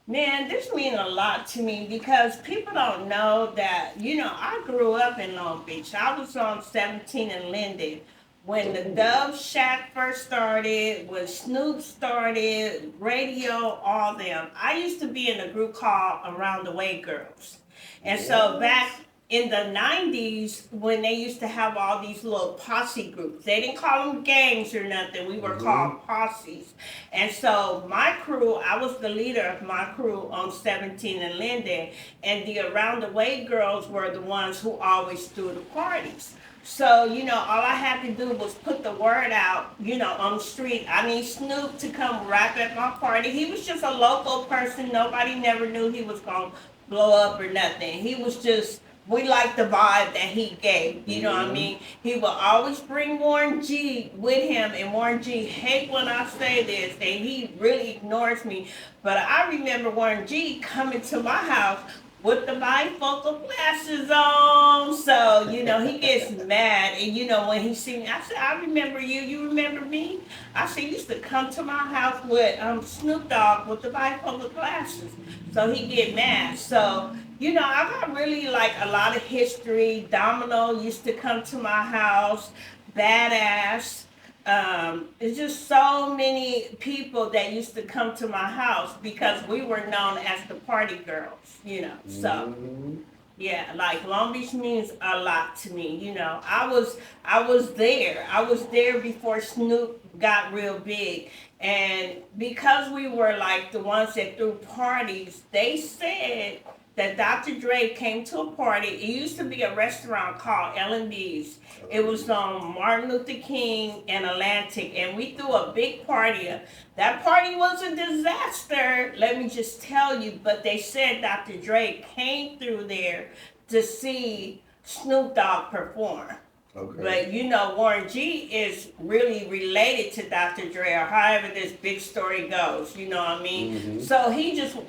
I: Man, this means a lot to me because people don't know that, I grew up in Long Beach. I was on 17 and Linden when the Dove Shack first started, when Snoop started, radio, all them. I used to be in a group called Around the Way Girls. And so back in the 90s, when they used to have all these little posse groups, they didn't call them gangs or nothing. We were called posses. And so my crew, I was the leader of my crew on 17 and Linden, and the Around the Way girls were the ones who always threw the parties. So, all I had to do was put the word out, on the street. I need Snoop to come rap at my party. He was just a local person. Nobody never knew he was going to blow up or nothing. He was just, we liked the vibe that he gave, you know what I mean? He will always bring Warren G with him, and Warren G hate when I say this, and he really ignores me. But I remember Warren G coming to my house with the bifocal glasses on, so, he gets mad, and, when he see me, I said, I remember you, you remember me? I said, you used to come to my house with Snoop Dogg with the bifocal glasses, so he get mad, so, I got really, like, a lot of history. Domino used to come to my house, Badass,
H: It's just so many people that used to come to my house because we were known as the party girls, you know. So yeah, like Long Beach means a lot to me. You know, I was there. I was there before Snoop got real big, and because we were like the ones that threw parties, they said that Dr. Dre came to a party. It used to be a restaurant called L&B's. It was on Martin Luther King and Atlantic, and we threw a big party. That party was a disaster, let me just tell you. But they said Dr. Dre came through there to see Snoop Dogg perform.
B: Okay.
H: But you know, Warren G is really related to Dr. Dre, or however this big story goes. You know what I mean? So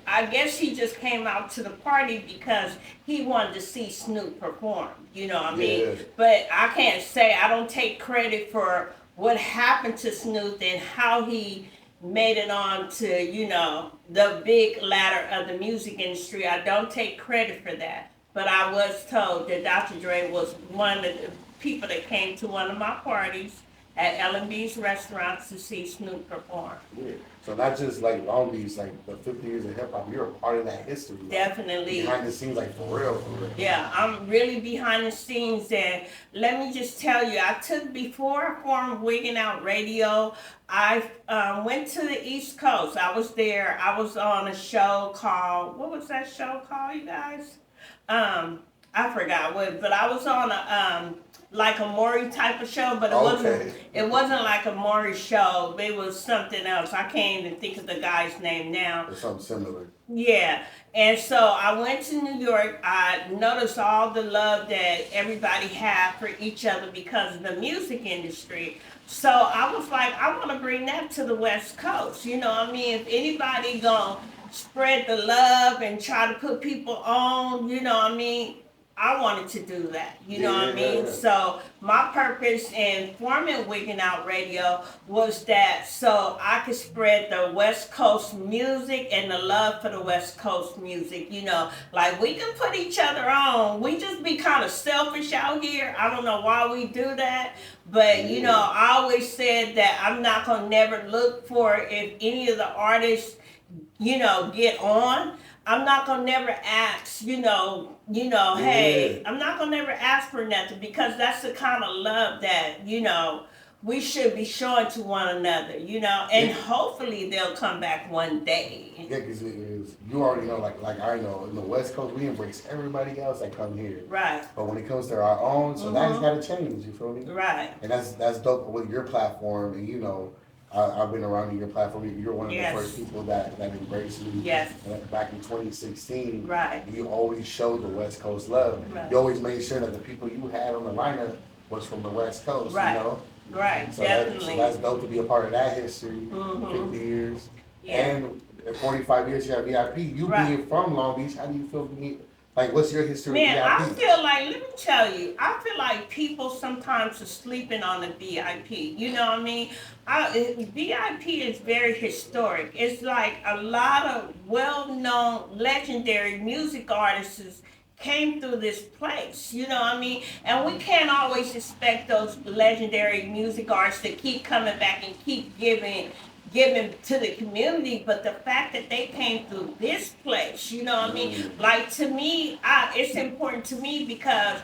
H: I guess he just came out to the party because he wanted to see Snoop perform. You know what I mean?
B: Yeah.
H: But I can't say, I don't take credit for what happened to Snoop and how he made it on to, you know, the big ladder of the music industry. I don't take credit for that. But I was told that Dr. Dre was one of the people that came to one of my parties at L&B's restaurants to see Snoop perform.
B: Yeah. So not just like Long Beach, like the 50 years of hip hop, you're a part of that history. Like,
H: Definitely.
B: behind the scenes, like for real, for real.
H: Yeah, I'm really behind the scenes, and let me just tell you, before I formed Wigging Out Radio, I went to the East Coast. I was there. I was on a show called, what was that show called, you guys? I forgot what, but I was on a like a Maury type of show, but it wasn't like a Maury show. It was something else. I can't even think of the guy's name now.
B: Or something similar.
H: Yeah. And so I went to New York. I noticed all the love that everybody had for each other because of the music industry. So I was like, I want to bring that to the West Coast. You know what I mean? If anybody gonna spread the love and try to put people on, you know what I mean? I wanted to do that, you know what I mean? So my purpose in forming Wigging Out Radio was that so I could spread the West Coast music and the love for the West Coast music, you know, like we can put each other on. We just be kind of selfish out here. I don't know why we do that, but you know, I always said that I'm not gonna never look for if any of the artists, you know, get on. I'm not gonna never ask, hey, I'm not gonna never ask for nothing because that's the kind of love that, you know, we should be showing to one another, you know, and hopefully they'll come back one day.
B: Yeah, because you already know, like I know, in the West Coast, we embrace everybody else that come here.
H: Right.
B: But when it comes to our own, so that's got to change, you feel me?
H: Right.
B: And that's dope with your platform, and you know, I've been around your platform. You're one of the first people that embraced me.
H: Yes.
B: Back in 2016.
H: Right.
B: You always showed the West Coast love.
H: Right.
B: You always made sure that the people you had on the lineup was from the West Coast.
H: Right.
B: You know.
H: Right.
B: So
H: Definitely.
B: that's dope to be a part of that history. 50 years.
H: Yeah.
B: And 45 years you have VIP. You being from Long Beach, how do you feel being? Like, what's your history with VIP?
H: I feel like, let me tell you, I feel like people sometimes are sleeping on the VIP. You know what I mean? VIP is very historic. It's like a lot of well-known, legendary music artists came through this place, you know what I mean? And we can't always expect those legendary music artists to keep coming back and keep giving to the community, but the fact that they came through this place, you know what I mean? Like, to me, it's important to me because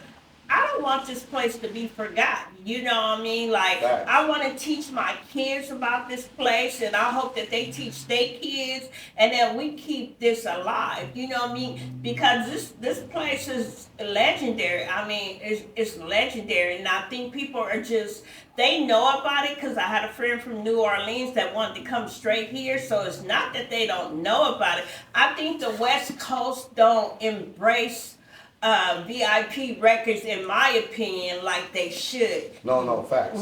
H: I don't want this place to be forgotten, you know what I mean? Like, I want to teach my kids about this place, and I hope that they teach their kids, and that we keep this alive, you know what I mean? Because this place is legendary. I mean, it's legendary, and I think people are just, they know about it because I had a friend from New Orleans that wanted to come straight here, so it's not that they don't know about it. I think the West Coast don't embrace VIP records, in my opinion, like they should.
B: No, facts.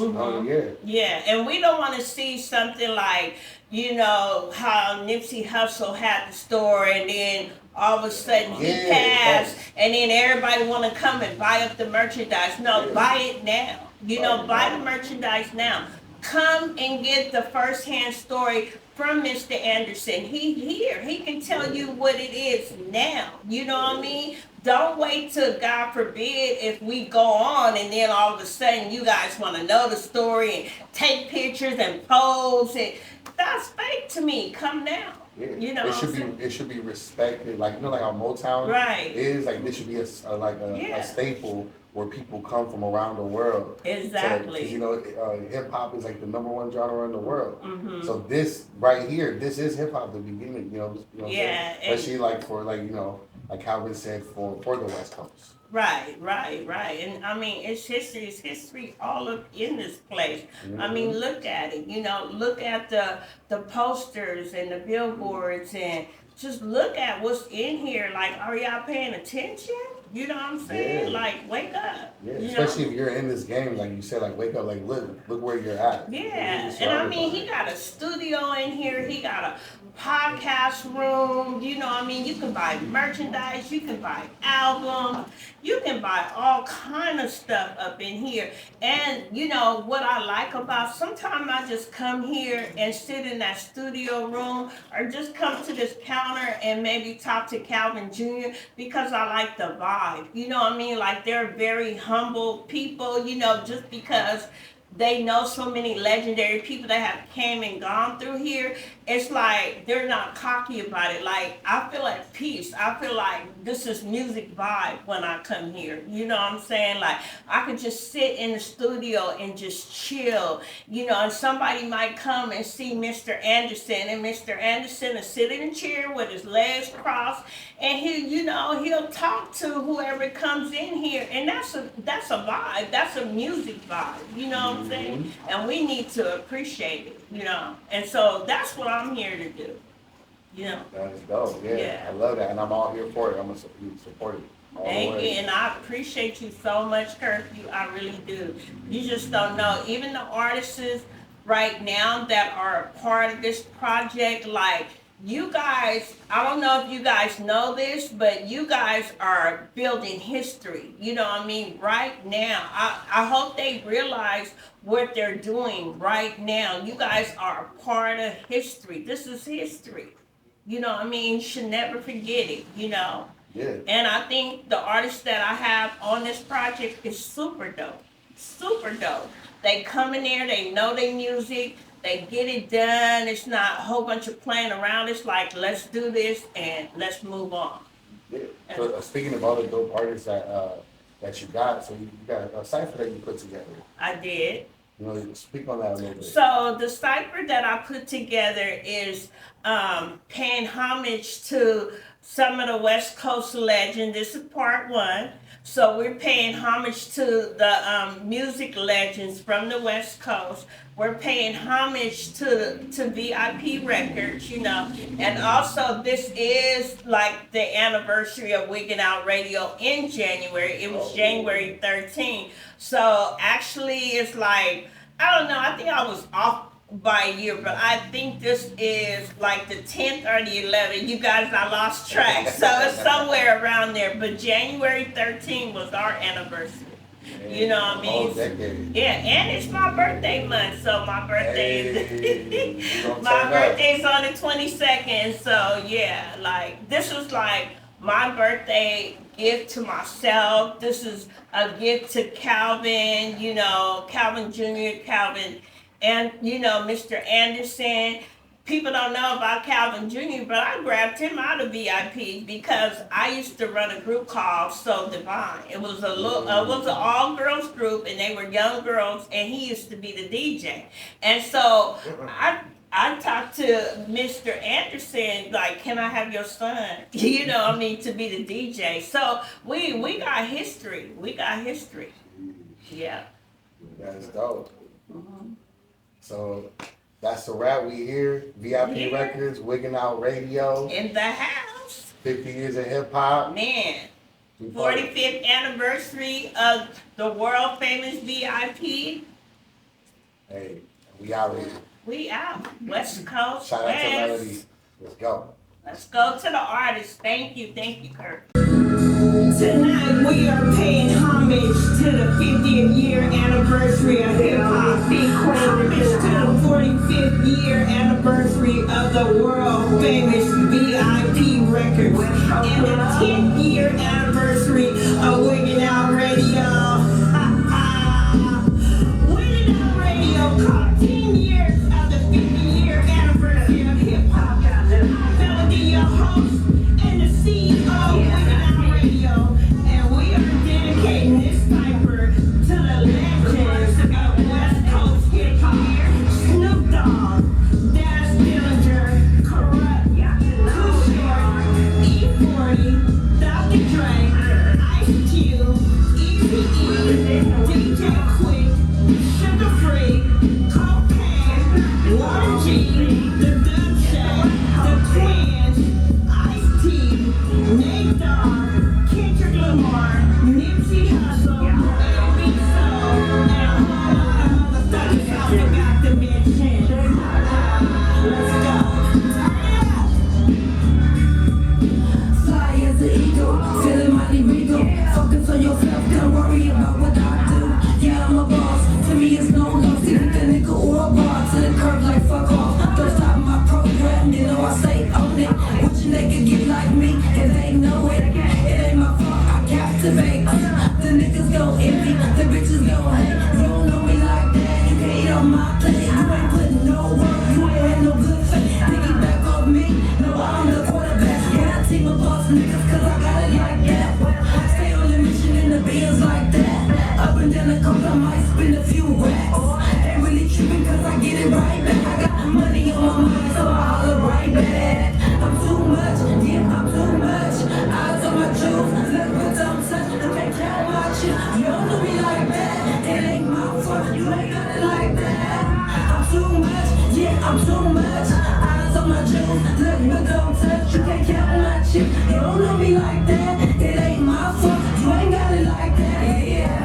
H: Yeah, and we don't want to see something like, you know, how Nipsey Hussle had the store and then all of a sudden he passed and then everybody want to come and buy up the merchandise. No, buy it now. You know, buy the merchandise now. come and get the first-hand story from Mr. Anderson. He here. He can tell you what it is now. You know what I mean? Don't wait till, God forbid, if we go on and then all of a sudden you guys want to know the story and take pictures and pose. And that's fake to me. Come now.
B: Yeah.
H: You know,
B: it should be respected. Like, you know, like how Motown
H: right
B: is. Like, this should be a staple where people come from around the world.
H: Exactly.
B: So, you know, hip hop is like the #1 genre in the world.
H: Mm-hmm.
B: So this right here, this is hip hop. The beginning, you know
H: yeah,
B: especially like for like, you know, like Calvin said, for the West Coast.
H: Right. And I mean, it's history all up in this place.
B: Mm-hmm.
H: I mean, look at it, you know, look at the posters and the billboards and just look at what's in here. Like, are y'all paying attention? You know what I'm saying?
B: Yeah.
H: Like, wake up.
B: Yeah,
H: you
B: especially
H: know?
B: if you're in this game, like you said, like wake up, like look where you're at.
H: Yeah, and I mean, he got a studio in here. He got a podcast room. You know what I mean? You can buy merchandise. You can buy albums. You can buy all kind of stuff up in here. And you know what I like about, sometimes I just come here and sit in that studio room or just come to this counter and maybe talk to Calvin Jr. because I like the vibe. You know what I mean? Like, they're very humble people, you know, just because they know so many legendary people that have came and gone through here. It's like they're not cocky about it. Like, I feel at peace. I feel like this is music vibe when I come here. You know what I'm saying? Like, I could just sit in the studio and just chill. You know, and somebody might come and see Mr. Anderson, and Mr. Anderson is sitting in a chair with his legs crossed, and he'll talk to whoever comes in here, and that's a vibe. That's a music vibe. You know what I'm saying? And we need to appreciate it. You know, and so that's what I'm here to do. You know.
B: That's dope. Yeah, I love that, and I'm all here for it. I'm gonna support it.
H: Thank you, and I appreciate you so much, Curfew. I really do. You just don't know. Even the artists right now that are a part of this project, like you guys, I don't know if you guys know this, but you guys are building history. You know what I mean? Right now. I hope they realize what they're doing right now. You guys are a part of history. This is history. You know what I mean? You should never forget it, you know?
B: Yeah.
H: And I think the artists that I have on this project is super dope. Super dope. They come in there, they know their music, they get it done. It's not a whole bunch of playing around. It's like, let's do this and let's move on.
B: Yeah. So speaking of all the dope artists that you got, so you got a cipher that you put together.
H: I did.
B: You know, speak on that a little bit.
H: So the cipher that I put together is paying homage to some of the West Coast legends. This is part one. So we're paying homage to the music legends from the West Coast. We're paying homage to VIP Records, you know. And also this is like the anniversary of Wiggin' Out Radio in January. It was January 13th. So actually it's like, I don't know, I think I was off by a year, but I think this is like the 10th or the 11th. You guys, I lost track. So it's somewhere around there. But January 13th was our anniversary. You know what I mean? Yeah, and it's my birthday month. So my birthday my birthday's on the 22nd. So yeah, like this is like my birthday gift to myself. This is a gift to Calvin, you know, Calvin Jr., Calvin, and, you know, Mr. Anderson. People don't know about Calvin Jr., but I grabbed him out of VIP because I used to run a group called So Divine. It was an all-girls group, and they were young girls, and he used to be the DJ. And so I talked to Mr. Anderson, like, can I have your son? You know what I mean, to be the DJ. So we got history. We got history. Yeah.
B: That's dope. Mm-hmm. So that's the wrap. We here. VIP Records, Wiggin' Out Radio.
H: In the house.
B: 50 years of hip hop.
H: Man. 45th anniversary of the world famous VIP.
B: Hey, we out here.
H: We out. West Coast.
B: Shout out to Melody. Let's go.
H: Let's go to the artist. Thank you, Kurt. Tonight we are paying homage to to the 50th year anniversary of hip hop. Homage to the 45th year anniversary of the world famous VIP records. And the 10th year anniversary of Wiggin' Out Radio. Wiggin' Out Radio caught 10 years of the 50-year anniversary of hip hop. Melody, your host, and the CEO of Wiggin' Out Radio. And we are dedicating this cipher to the legends of West Coast hip hop. Snoop Dogg, Dash Dillinger, Corrupt, Too Short, E40, Dr. Dre, Ice Cube, Eazy-E, DJ Quick, Sugar Free, Cocaine, Warren G, The Dub Shack, The Twins, Ice-T, Nate Dogg, Kendrick Lamar, Nipsey Hussle, LB Soul, and a whole lot of motherfuckers I forgot to mention. Let's go.
J: Fly as an eagle, feeling mighty regal. Focus on yourself, don't worry about what I do. Yeah, I'm a boss, to me it's no loss. Either the nigga or a bar, to the curb like fuck off. Don't stop my program, you know I stay on it. What you nigga get like me, if they know it. It ain't my fault, I captivate. The niggas gon' envy, the bitches gon' hate. You don't know me like that, you can't eat on my plate. You ain't putting no work, you ain't had no good faith. Piggyback off me, no I'm the quarterback. Yeah, I team of boss niggas cause I got it like that. Stay on the mission in the bills like that. Up and down the coast, I might spend a few racks. Ain't really tripping cause I get it right back. I got money on my mind, so I holler right back. I'm too much, yeah, I'm too much. Eyes on my jewels, look but don't touch. I can't count my shit, you don't know me like that. It ain't my fault, you ain't got it like that. I'm too much, yeah, I'm too much. Eyes on my jewels, look but don't touch. You can't count my shit, you don't know me like that. It ain't my fault, you ain't got it like that, yeah.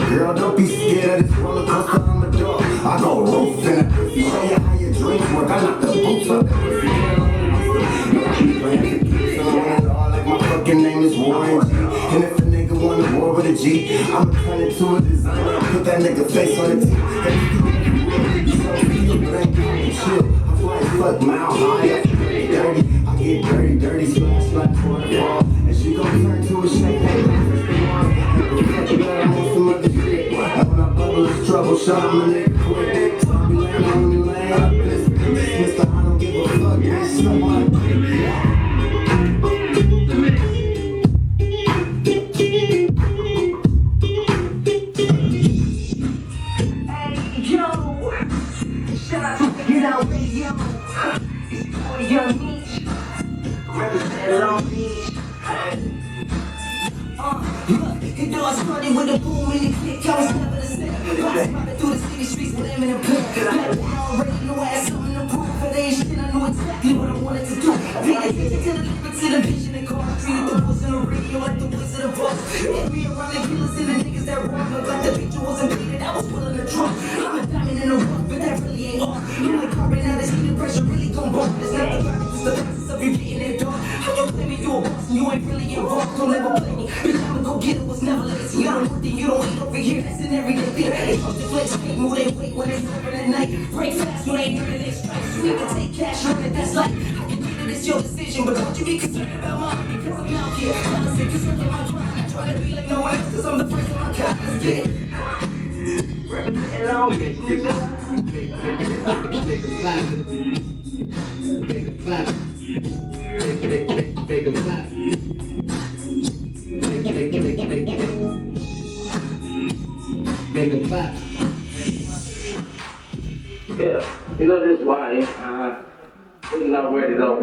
E: Girl, don't be scared of this roller coaster, I'm a dog. I go roof and I show you how your dreams work. I knock the boots up. All like my fucking name is Warren G. And if a nigga wanna war with a G, I'ma turn it to a designer. Put that nigga face on the team. shit. I'm flying fuck mile high. Dirty, I get dirty, splash, waterfall. And she gon' turn to a champagne. Fuck it up, I want some other shit. When I bubble, it's trouble, shut up, my nigga quick. Talk me like on the lane. Mister, I don't give a fuck, bitch. Someone.
J: It all started with a boom in the click. I was never the same. Popping through the city streets with them in a pit. I already knew I had something to prove. For they shit, I knew exactly what I wanted to do. Pay attention to the lyrics, to the vision and car. Treated the voice in the radio like the Wizard of Oz. Yeah, me around the killers and the niggas that wrong. But like the picture wasn't painted, I was pulling the trunk. I'm a diamond in the rough, but that really ain't all. You like carbon out of heat and pressure really gon' bump. It's not the vibe, it's the process of you getting it done. How you play me, you a boss and you ain't really involved. Don't ever play me. Bitch, I'ma go get it, was never lazy. I don't work it, you don't eat over here. That's an everyday beer. They fuck the flex, can't move they weight when it's over at night. Break fast when they hear they strikes. You need to take cash on it, that's like, I can do it, it's your decision. But don't you be concerned about mine, because I'm out here. I'm sick, concerned with my grind. I try to be like no one else, cause I'm the first one I got. Let's get it.
E: Yeah, you know this why it's not ready though.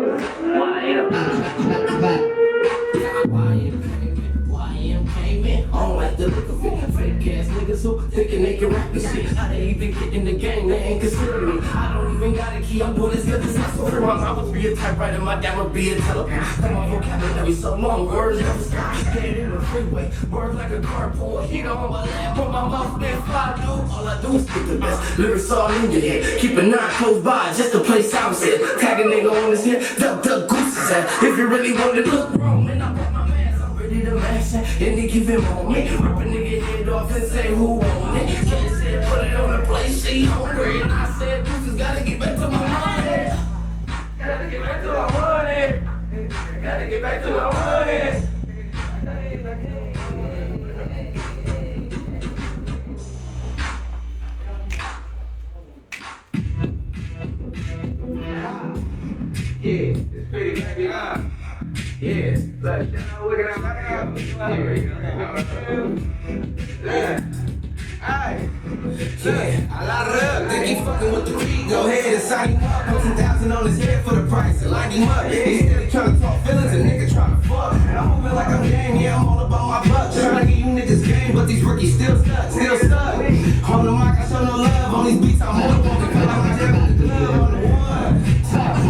E: YM came in, I don't like the look of it. Fake ass niggas who thinking they can rap this shit. How they even get in the game, they ain't considering me. I don't even got a key, I'm bullets, cause it's not so free. My mom would be a typewriter, my dad would be a telepath. And my vocabulary so long, words never stop. Head in the freeway, words like a carpool. Heat on my lamp, on my mouth, man, fly, dude. All I do is spit the best. Lyrics all in your head. Keep a nine close by, just the place I was at. Tag a nigga on his head, duck gooses at. If you really want to look wrong, then I brought my mask. I'm ready to mash that. Any given moment, rip a nigga head off and say who want it. Can't say put it on the plate, she hungry. And I said, Deuces gotta get back to my money. Gotta get back to my money. Gotta get back to my money. Yeah, it's pretty baby. Yeah, look, looking at my I light it up, think he fucking with the beat. Go ahead and sign him up, put some thousand on his head for the price and line him up. He steady trying to talk feelings, a nigga trying to fuck. And I'm moving like I'm game, yeah, I'm all about my buck. Trying to get you niggas game, but these rookies still stuck. On the mic, I show no love, on these beats I'm more than walking, feel like I never the glove on the one.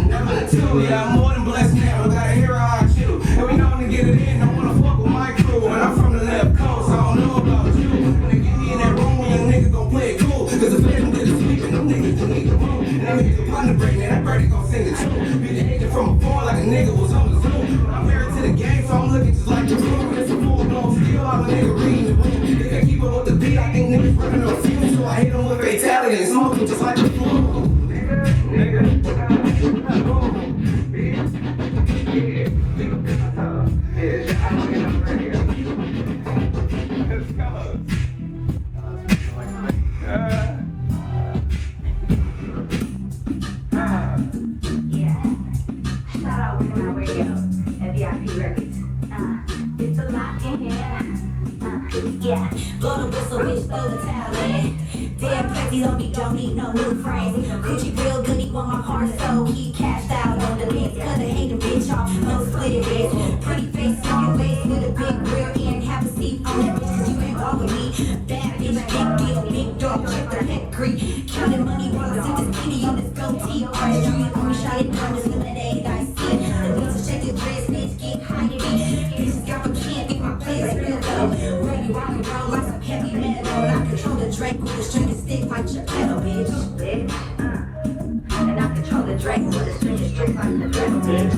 E: Never the two, yeah, I'm more than blessed now, I got a hero I chew. And we know to get it in, don't wanna fuck with my crew. And I'm from the left coast, I don't know about you. When they get me in that room, young nigga gon' play it cool. Cause the feds don't get to sleep and them niggas don't need the room. And I'm here to run the break, man, that birdie gon' sing the tune. Be the agent from afar like a nigga was on the Zoom. I'm married to the game, so I'm looking just like the room. It's a full blown steal, I'm a nigga reading the room. They can't keep up with the beat, I think niggas running on fumes. So I hit them with fatality and smoke them just like the flu. Nigga.
J: Yeah, blow the whistle, bitch, throw the towel in. Damn, crazy, don't need no new friends. Gucci real good, he want my heart, so he cashed out on the biz. Cut a hater bitch off, no split it is. Pretty face on your face with a big rear end. Have a seat on that bitch, cause you ain't walk with me. Bad bitch, big deal, big dog, check their head creep. Counting money while I see this kitty on this goatee. Fresh street, on me, shot it down, this lemonade, I see it. The bitch, check your dress, bitch, get high to me. Bitches got my kid, think my place is real though. Ready, rock and roll like some heavy metal. And I control the Drake with a string and stick like Geppetto, bitch. And I control the Drake with a string and stick like Geppetto, bitch.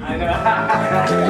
E: I know.